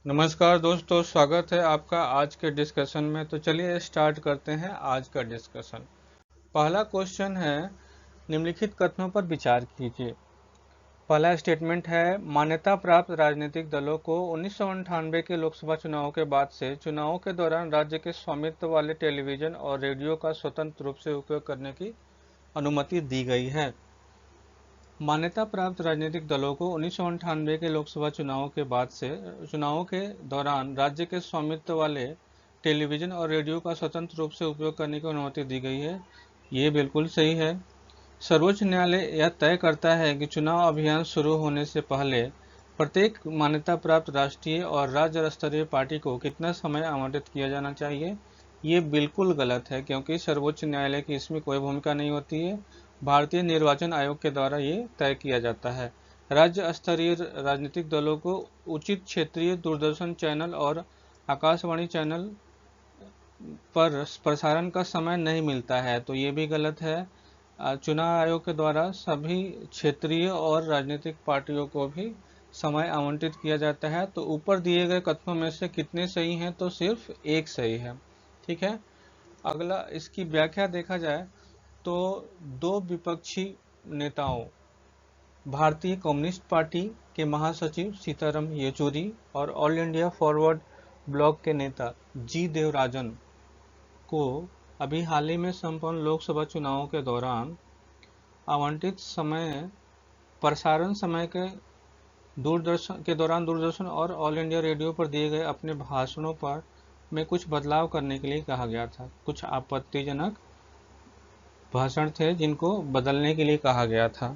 नमस्कार दोस्तों, स्वागत है आपका आज के डिस्कशन में। तो चलिए स्टार्ट करते हैं आज का डिस्कशन। पहला क्वेश्चन है, निम्नलिखित कथनों पर विचार कीजिए। पहला स्टेटमेंट है, मान्यता प्राप्त राजनीतिक दलों को 1998 के लोकसभा चुनाव के बाद से चुनावों के दौरान राज्य के स्वामित्व वाले टेलीविजन और रेडियो का स्वतंत्र रूप से उपयोग करने की अनुमति दी गई है। मान्यता प्राप्त राजनीतिक दलों को 1998 के लोकसभा चुनावों के बाद से चुनावों के दौरान राज्य के स्वामित्व वाले टेलीविजन और रेडियो का स्वतंत्र रूप से उपयोग करने की अनुमति दी गई है। ये बिल्कुल सही है। सर्वोच्च न्यायालय यह तय करता है कि चुनाव अभियान शुरू होने से पहले प्रत्येक मान्यता प्राप्त राष्ट्रीय और राज्य स्तरीय पार्टी को कितना समय आवंटित किया जाना चाहिए। ये बिल्कुल गलत है, क्योंकि सर्वोच्च न्यायालय की इसमें कोई भूमिका नहीं होती है। भारतीय निर्वाचन आयोग के द्वारा ये तय किया जाता है। राज्य स्तरीय राजनीतिक दलों को उचित क्षेत्रीय दूरदर्शन चैनल और आकाशवाणी चैनल पर प्रसारण का समय नहीं मिलता है, तो ये भी गलत है। चुनाव आयोग के द्वारा सभी क्षेत्रीय और राजनीतिक पार्टियों को भी समय आवंटित किया जाता है। तो ऊपर दिए गए कथनों में से कितने सही हैं? तो सिर्फ एक सही है। ठीक है। अगला, इसकी व्याख्या देखा जाए तो दो विपक्षी नेताओं, भारतीय कम्युनिस्ट पार्टी के महासचिव सीताराम येचुरी और ऑल इंडिया फॉरवर्ड ब्लॉक के नेता जी देवराजन को अभी हाल ही में संपन्न लोकसभा चुनावों के दौरान आवंटित समय प्रसारण समय के दौरान दूरदर्शन और ऑल इंडिया रेडियो पर दिए गए अपने भाषणों पर में कुछ बदलाव करने के लिए कहा गया था। कुछ आपत्तिजनक भाषण थे जिनको बदलने के लिए कहा गया था।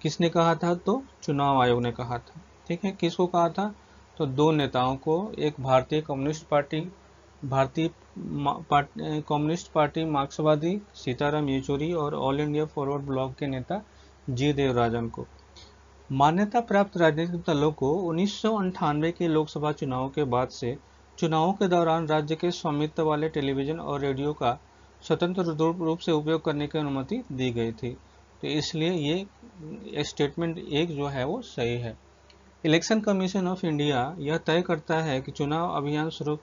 किसने कहा था? तो चुनाव आयोग ने कहा था। ठीक है। किसको कहा था? तो दो नेताओं को, एक भारतीय कम्युनिस्ट पार्टी मार्क्सवादी सीताराम येचुरी और ऑल इंडिया फॉरवर्ड ब्लॉक के नेता जी देवराजन को। मान्यता प्राप्त राजनीतिक दलों को 1998 के लोकसभा चुनाव के बाद से चुनावों के दौरान राज्य के स्वामित्व वाले टेलीविजन और रेडियो का स्वतंत्र रूप से उपयोग करने की अनुमति दी गई थी। तो इसलिए ये स्टेटमेंट एक जो है वो सही है। इलेक्शन कमीशन ऑफ इंडिया यह तय करता है कि चुनाव अभियान शुरू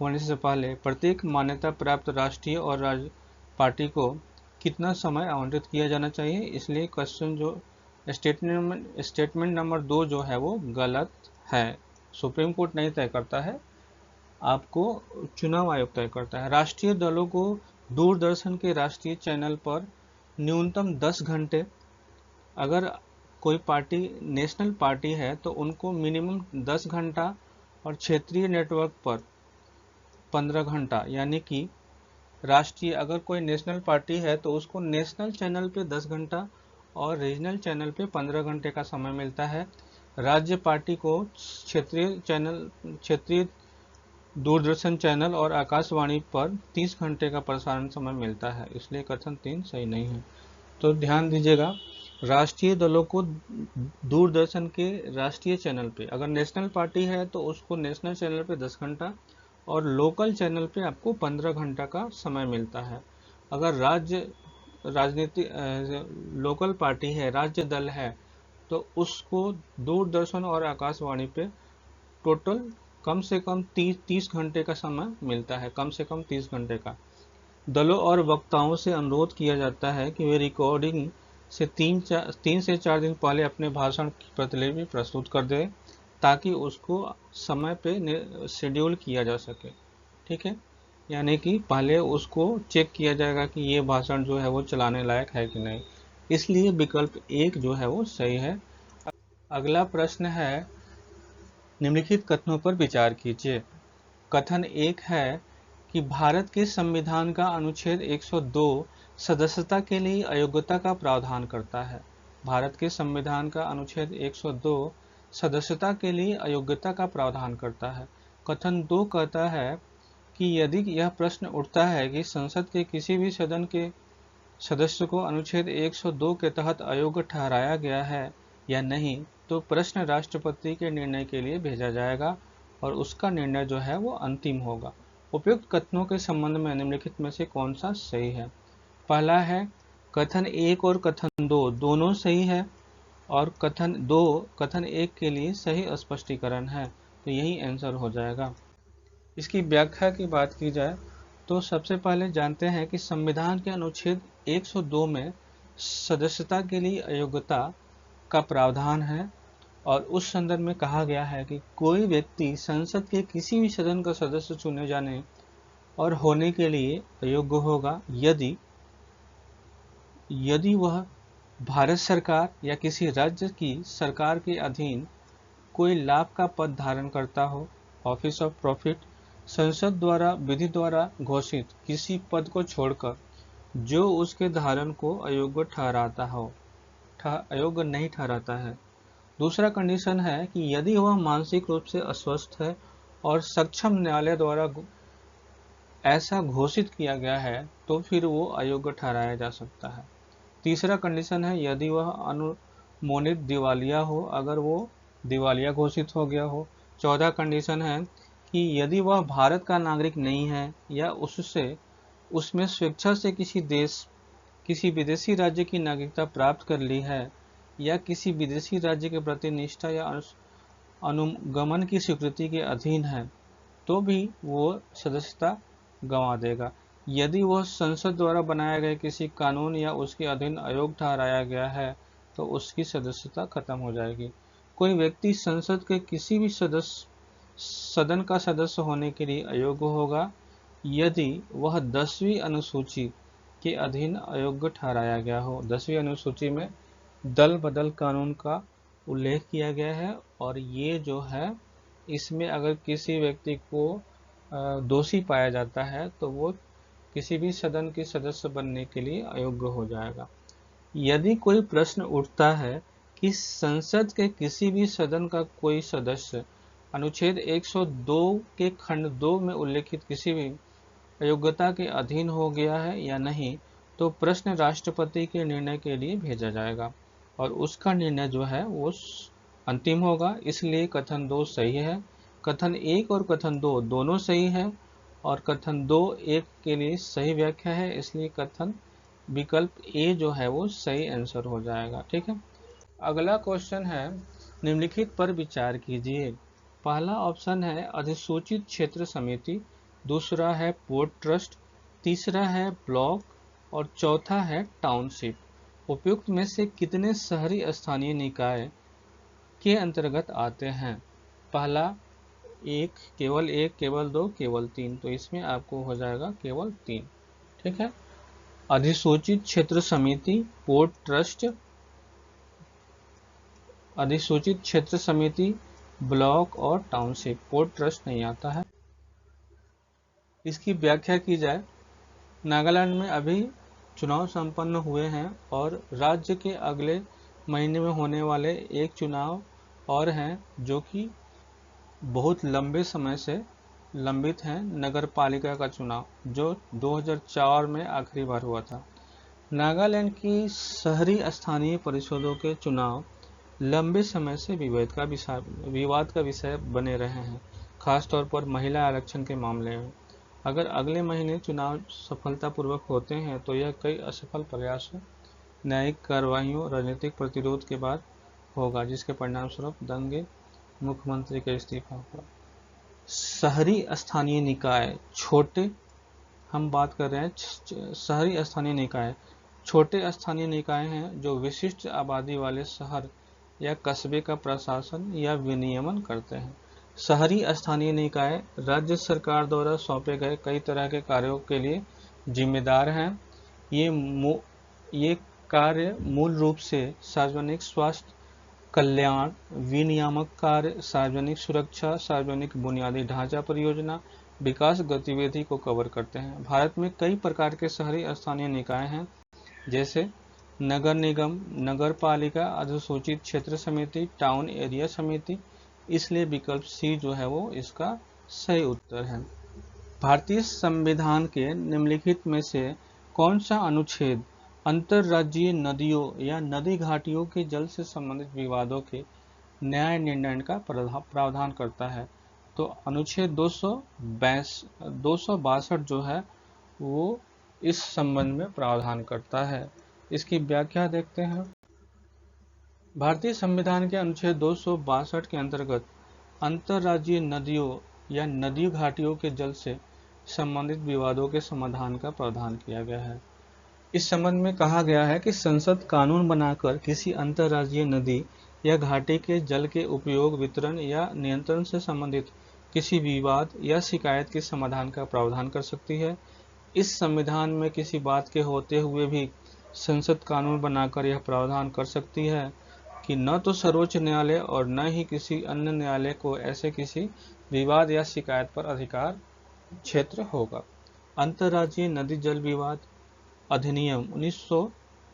होने से पहले प्रत्येक मान्यता प्राप्त राष्ट्रीय और राज्य पार्टी को कितना समय आवंटित किया जाना चाहिए। इसलिए क्वेश्चन जो स्टेटमेंट नंबर 2 जो है वो गलत है। सुप्रीम कोर्ट नहीं तय करता है, आपको चुनाव आयोग तय करता है। राष्ट्रीय दलों को दूरदर्शन के राष्ट्रीय चैनल पर न्यूनतम 10 घंटे, अगर कोई पार्टी नेशनल पार्टी है तो उनको मिनिमम 10 घंटा और क्षेत्रीय नेटवर्क पर 15 घंटा, यानी कि राष्ट्रीय अगर कोई नेशनल पार्टी है तो उसको नेशनल चैनल पे 10 घंटा और रीजनल चैनल पे 15 घंटे का समय मिलता है। राज्य पार्टी को क्षेत्रीय दूरदर्शन चैनल और आकाशवाणी पर 30 घंटे का प्रसारण समय मिलता है। इसलिए कथन 3 सही नहीं है। तो ध्यान दीजिएगा, राष्ट्रीय दलों को दूरदर्शन के राष्ट्रीय चैनल पे, अगर नेशनल पार्टी है तो उसको नेशनल चैनल पे 10 घंटा और लोकल चैनल पे आपको 15 घंटा का समय मिलता है। अगर लोकल पार्टी है, राज्य दल है, तो उसको दूरदर्शन और आकाशवाणी पे टोटल कम से कम 30 घंटे का समय मिलता है, कम से कम 30 घंटे का। दलों और वक्ताओं से अनुरोध किया जाता है कि वे रिकॉर्डिंग से 3 से 4 दिन पहले अपने भाषण की प्रतिलिपि प्रस्तुत कर दें, ताकि उसको समय पे शेड्यूल किया जा सके। ठीक है। यानी कि पहले उसको चेक किया जाएगा कि ये भाषण जो है वो चलाने लायक है कि नहीं। इसलिए विकल्प 1 जो है वो सही है। अगला प्रश्न है, निम्नलिखित कथनों पर विचार कीजिए। कथन 1 है कि भारत के संविधान का अनुच्छेद 102 सदस्यता के लिए अयोग्यता का प्रावधान करता है। भारत के संविधान का अनुच्छेद 102 सदस्यता के लिए अयोग्यता का प्रावधान करता है। कथन 2 कहता है कि यदि यह प्रश्न उठता है कि संसद के किसी भी सदन के सदस्य को अनुच्छेद 102 के तहत अयोग्य ठहराया गया है या नहीं, तो प्रश्न राष्ट्रपति के निर्णय के लिए भेजा जाएगा और उसका निर्णय जो है वो अंतिम होगा। उपयुक्त कथनों के संबंध में निम्नलिखित में से कौन सा सही है? पहला है, कथन 1 और कथन 2 दोनों सही है और कथन 1 के लिए सही स्पष्टीकरण है। तो यही आंसर हो जाएगा। इसकी व्याख्या की बात की जाए तो सबसे पहले जानते हैं कि संविधान के अनुच्छेद 102 में सदस्यता के लिए अयोग्यता का प्रावधान है और उस संदर्भ में कहा गया है कि कोई व्यक्ति संसद के किसी भी सदन का सदस्य चुने जाने और होने के लिए अयोग्य होगा यदि वह भारत सरकार या किसी राज्य की सरकार के अधीन कोई लाभ का पद धारण करता हो, ऑफिस ऑफ प्रॉफिट, संसद द्वारा विधि द्वारा घोषित किसी पद को छोड़कर जो उसके धारण को अयोग्य नहीं ठहराता है। दूसरा कंडीशन है कि यदि वह मानसिक रूप से अस्वस्थ है और सक्षम न्यायालय द्वारा ऐसा घोषित किया गया है तो फिर वो अयोग्य ठहराया जा सकता है। तीसरा कंडीशन है यदि वह अनुमोदित दिवालिया हो, अगर वो दिवालिया घोषित हो गया हो। चौथा कंडीशन है कि यदि वह भारत का नागरिक नहीं है या उसमें स्वेच्छा से किसी विदेशी राज्य की नागरिकता प्राप्त कर ली है या किसी विदेशी राज्य के प्रति निष्ठा या अनुगमन की स्वीकृति के अधीन है तो भी वो सदस्यता गंवा देगा। यदि वह संसद द्वारा बनाए गए किसी कानून या उसके अधीन अयोग्य ठहराया गया है तो उसकी सदस्यता खत्म हो जाएगी। कोई व्यक्ति संसद के किसी भी सदन का सदस्य होने के लिए अयोग्य होगा यदि वह 10वीं अनुसूची के अधीन अयोग्य ठहराया गया हो। 10वीं अनुसूची में दल बदल कानून का उल्लेख किया गया है और ये जो है इसमें अगर किसी व्यक्ति को दोषी पाया जाता है तो वो किसी भी सदन के सदस्य बनने के लिए अयोग्य हो जाएगा। यदि कोई प्रश्न उठता है कि संसद के किसी भी सदन का कोई सदस्य अनुच्छेद 102 के खंड 2 में उल्लेखित किसी भी अयोग्यता के अधीन हो गया है या नहीं तो प्रश्न राष्ट्रपति के निर्णय के लिए भेजा जाएगा और उसका निर्णय जो है वो अंतिम होगा। इसलिए कथन 2 सही है, कथन 1 और कथन 2 दोनों सही है और कथन 2 1 के लिए सही व्याख्या है, इसलिए कथन विकल्प ए जो है वो सही आंसर हो जाएगा। ठीक है, अगला क्वेश्चन है निम्नलिखित पर विचार कीजिए। पहला ऑप्शन है अधिसूचित क्षेत्र समिति, दूसरा है पोर्ट ट्रस्ट, तीसरा है ब्लॉक और चौथा है टाउनशिप। उपयुक्त में से कितने शहरी स्थानीय निकाय के अंतर्गत आते हैं? पहला केवल एक, केवल 2, केवल 3, तो इसमें आपको हो जाएगा केवल 3। ठीक है, अधिसूचित क्षेत्र समिति, पोर्ट ट्रस्ट, अधिसूचित क्षेत्र समिति, ब्लॉक और टाउनशिप। पोर्ट ट्रस्ट नहीं आता है। इसकी व्याख्या की जाए, नागालैंड में अभी चुनाव संपन्न हुए हैं और राज्य के अगले महीने में होने वाले एक चुनाव और हैं जो कि बहुत लंबे समय से लंबित हैं, नगर पालिका का चुनाव जो 2004 में आखिरी बार हुआ था। नागालैंड की शहरी स्थानीय परिषदों के चुनाव लंबे समय से विवाद का विषय बने रहे हैं, खासतौर पर महिला आरक्षण के मामले में। अगर अगले महीने चुनाव सफलतापूर्वक होते हैं तो यह कई असफल प्रयासों, न्यायिक कार्रवाइयों, राजनीतिक प्रतिरोध के बाद होगा जिसके परिणाम स्वरूप दंगे, मुख्यमंत्री का इस्तीफा हुआ। शहरी स्थानीय निकाय छोटे, हम बात कर रहे हैं शहरी स्थानीय निकाय छोटे स्थानीय निकाय हैं जो विशिष्ट आबादी वाले शहर या कस्बे का प्रशासन या विनियमन करते हैं। शहरी स्थानीय निकाय राज्य सरकार द्वारा सौंपे गए कई तरह के कार्यों के लिए जिम्मेदार हैं। ये कार्य मूल रूप से सार्वजनिक स्वास्थ्य, कल्याण, विनियामक कार्य, सार्वजनिक सुरक्षा, सार्वजनिक बुनियादी ढांचा परियोजना, विकास गतिविधि को कवर करते हैं। भारत में कई प्रकार के शहरी स्थानीय निकाय हैं जैसे नगर निगम, नगर पालिका, अधिसूचित क्षेत्र समिति, टाउन एरिया समिति, इसलिए विकल्प सी जो है वो इसका सही उत्तर है। भारतीय संविधान के निम्नलिखित में से कौन सा अनुच्छेद अंतर्राज्यीय नदियों या नदी घाटियों के जल से संबंधित विवादों के न्याय निर्णय का प्रावधान करता है? तो अनुच्छेद 262 जो है वो इस संबंध में प्रावधान करता है। इसकी व्याख्या देखते हैं। भारतीय संविधान के अनुच्छेद 262 के अंतर्गत अंतर्राज्यीय नदियों या नदी घाटियों के जल से संबंधित विवादों के समाधान का प्रावधान किया गया है। इस संबंध में कहा गया है कि संसद कानून बनाकर किसी अंतर्राज्यीय नदी या घाटी के जल के उपयोग, वितरण या नियंत्रण से संबंधित किसी विवाद या शिकायत के समाधान का प्रावधान कर सकती है। इस संविधान में किसी बात के होते हुए भी संसद कानून बनाकर यह प्रावधान कर सकती है कि न तो सर्वोच्च न्यायालय और न ही किसी अन्य न्यायालय को ऐसे किसी विवाद या शिकायत पर अधिकार क्षेत्र होगा। अंतर्राज्यीय नदी जल विवाद अधिनियम 1900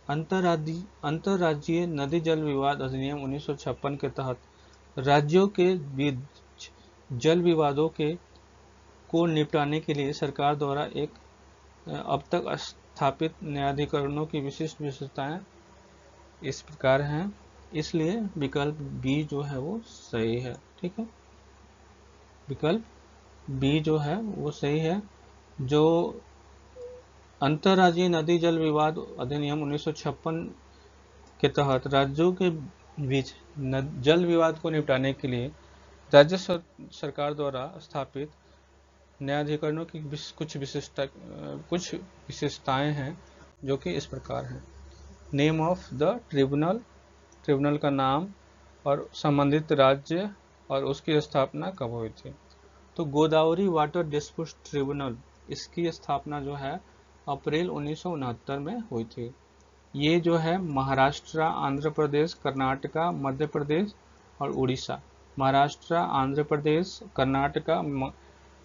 अंतर्राज्यीय नदी जल विवाद अधिनियम 1956 के तहत राज्यों के बीच जल विवादों को निपटाने के लिए सरकार द्वारा एक अब तक स्थापित न्यायाधिकरणों की विशिष्ट विशेषताएं इस प्रकार हैं, इसलिए विकल्प बी जो है वो सही है। ठीक है, विकल्प बी जो है वो सही है। जो अंतर्राज्यीय नदी जल विवाद अधिनियम 1956 के तहत राज्यों के बीच जल विवाद को निपटाने के लिए राज्य सरकार द्वारा स्थापित न्यायाधिकरणों की कुछ विशेषताएं हैं जो कि इस प्रकार हैं। नेम ऑफ द ट्रिब्यूनल का नाम और संबंधित राज्य और उसकी स्थापना कब हुई थी। तो गोदावरी वाटर डिस्प्यूट ट्रिब्यूनल, इसकी स्थापना जो है अप्रैल 1969 में हुई थी। ये जो है महाराष्ट्र, आंध्र प्रदेश, कर्नाटका, मध्य प्रदेश और उड़ीसा, महाराष्ट्र, आंध्र प्रदेश, कर्नाटका,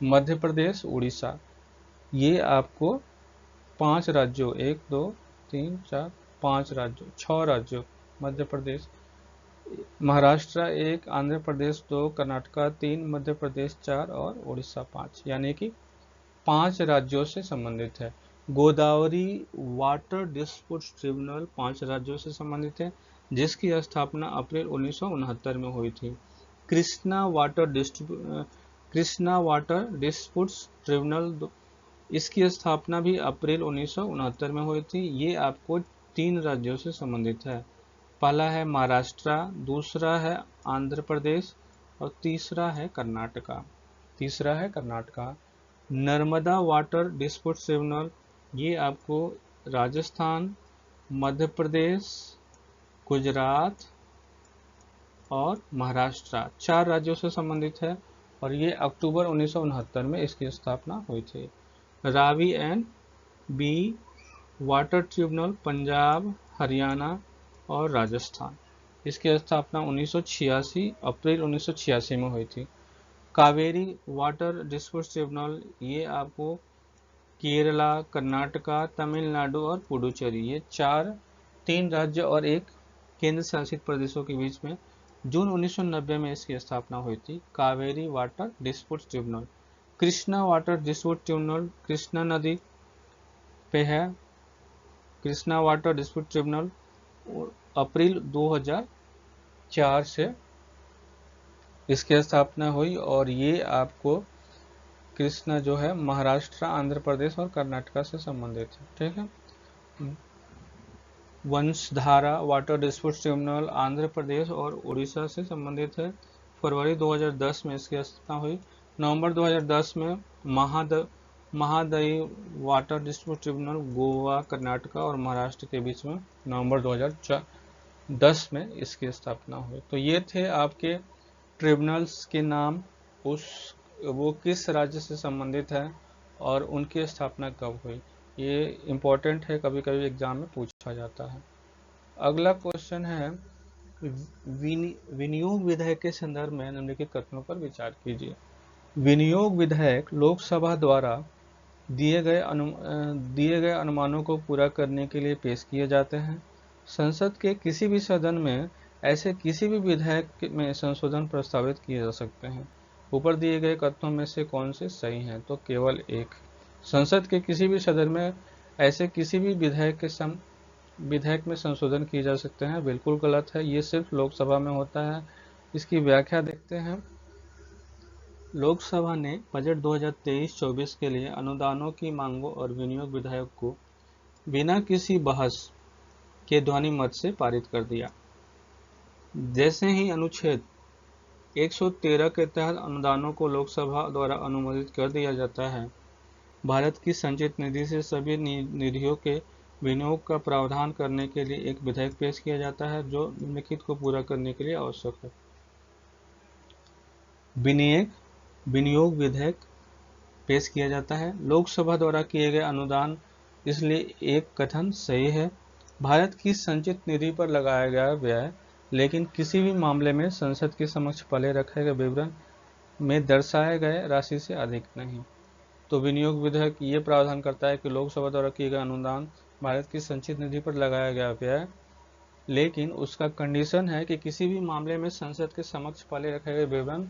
मध्य प्रदेश, उड़ीसा, ये आपको 5 राज्यों 1 2 3 4 5 राज्यों 6 राज्यों मध्य प्रदेश, महाराष्ट्र 1, आंध्र प्रदेश 2, कर्नाटका 3, मध्य प्रदेश 4 और उड़ीसा 5, यानी कि 5 राज्यों से संबंधित है। गोदावरी वाटर डिस्प्यूट ट्रिब्यूनल 5 राज्यों से संबंधित है, जिसकी स्थापना अप्रैल 1969 में हुई थी। कृष्णा वाटर डिस्प्यूट्स ट्रिब्यूनल, इसकी स्थापना भी अप्रैल 1969 में हुई थी। ये आपको 3 राज्यों से संबंधित है। पहला है महाराष्ट्र, दूसरा है आंध्र प्रदेश और तीसरा है Karnataka. Narmada water dispute tribunal, ये आपको राजस्थान, मध्य प्रदेश, गुजरात और महाराष्ट्र 4 राज्यों से संबंधित है और ये अक्टूबर 1969 में इसकी स्थापना हुई थी। Ravi and Beas water tribunal Punjab, Haryana और राजस्थान, इसकी स्थापना 1986 अप्रैल 1986 में हुई थी। कावेरी वाटर डिस्प्यूट ट्रिब्यूनल, ये आपको केरला, कर्नाटका, तमिलनाडु और पुडुचेरी, ये 3 राज्य और 1 केंद्र शासित प्रदेशों के बीच में जून 1990 में इसकी स्थापना हुई थी। Kaveri water dispute tribunal. Krishna water dispute tribunal Krishna नदी पे है। कृष्णा वाटर डिस्प्यूट ट्रिब्यूनल अप्रैल 2004 से इसकी स्थापना हुई और ये आपको कृष्णा जो है महाराष्ट्र, आंध्र प्रदेश और कर्नाटका से संबंधित है। ठीक है। Vamsadhara water dispute tribunal Andhra Pradesh और उड़ीसा से संबंधित है। फरवरी 2010 में इसकी स्थापना हुई। नवंबर 2010 में Mahadayi water dispute tribunal Goa, Karnataka और महाराष्ट्र के बीच में नवंबर 2010 में इसकी स्थापना हुई। तो ये थे आपके ट्रिब्यूनल्स के नाम, वो किस राज्य से संबंधित है और उनकी स्थापना कब हुई। ये इम्पोर्टेंट है, कभी कभी एग्जाम में पूछा जाता है। अगला क्वेश्चन है विनियोग विधेयक के संदर्भ में निम्नलिखित कथनों पर विचार कीजिए। विनियोग विधेयक लोकसभा द्वारा दिए गए अनुमानों को पूरा करने के लिए पेश किए जाते हैं। संसद के किसी भी सदन में ऐसे किसी भी विधेयक में संशोधन प्रस्तावित किए जा सकते हैं। ऊपर दिए गए कथनों में से कौन से सही हैं? तो केवल एक। संसद के किसी भी सदन में ऐसे किसी भी विधेयक में संशोधन किए जा सकते हैं, बिल्कुल गलत है। ये सिर्फ लोकसभा में होता है। इसकी व्याख्या देखते हैं। लोकसभा ने बजट 2023-24 के लिए अनुदानों की मांगों और विनियोग विधेयक को बिना किसी बहस के ध्वनि मत से पारित कर दिया। जैसे ही अनुच्छेद 113 के तहत अनुदानों को लोकसभा द्वारा अनुमोदित कर दिया जाता है। भारत की संचित निधि से सभी निधियों के विनियोग का प्रावधान करने के लिए एक विधेयक पेश किया जाता है जो निम्नलिखित को पूरा करने के लिए आवश्यक है। विनियोग विधेयक पेश किया जाता है। लोकसभा द्वारा किए गए अनुदान, इसलिए एक कथन सही है। भारत की संचित निधि पर लगाया गया व्यय लेकिन किसी भी मामले में संसद के समक्ष पहले रखे गए विवरण में दर्शाए गए राशि से अधिक नहीं। तो विनियोग विधेयक ये प्रावधान करता है कि लोकसभा द्वारा किए गए अनुदान भारत की संचित निधि पर लगाया गया व्यय, लेकिन उसका कंडीशन है कि किसी भी मामले में संसद के समक्ष पहले रखे गए विवरण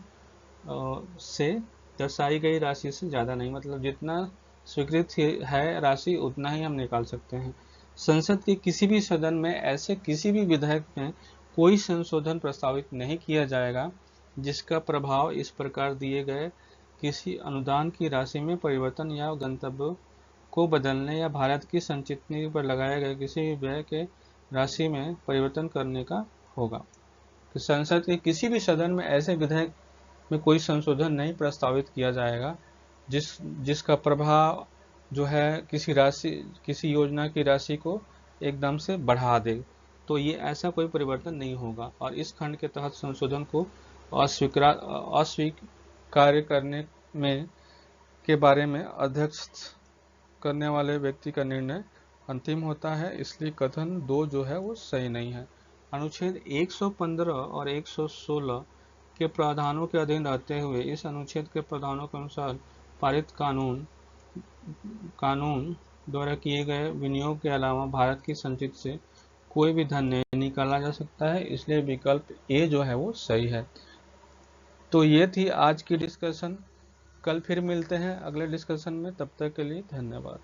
से दर्शाई गई राशि से ज़्यादा नहीं, मतलब जितना स्वीकृत है राशि उतना ही हम निकाल सकते हैं। संसद के किसी भी सदन में ऐसे किसी भी विधेयक में कोई संशोधन प्रस्तावित नहीं किया जाएगा जिसका प्रभाव इस प्रकार दिए गए किसी अनुदान की राशि में परिवर्तन या गंतव्य को बदलने या भारत की संचित निधि पर लगाए गए किसी भी व्यय के राशि में परिवर्तन करने का होगा। कि संसद के किसी भी सदन में ऐसे विधेयक में कोई संशोधन नहीं प्रस्तावित किया जाएगा जिसका प्रभाव जो है किसी योजना की राशि को एकदम से बढ़ा दे, तो ये ऐसा कोई परिवर्तन नहीं होगा। और इस खंड के तहत संशोधन को अस्वीकार करने के बारे में अध्यक्ष करने वाले व्यक्ति का निर्णय अंतिम होता है, इसलिए कथन 2 जो है वो सही नहीं है। अनुच्छेद 115 और 116 के प्रावधानों के अधीन रहते हुए इस अनुच्छेद के प्रावधानों के अनुसार पारित कानून द्वारा किए गए विनियोग के अलावा भारत की संचित से कोई भी धन नहीं निकाला जा सकता है, इसलिए विकल्प ए जो है वो सही है। तो ये थी आज की डिस्कशन। कल फिर मिलते हैं अगले डिस्कशन में, तब तक के लिए धन्यवाद।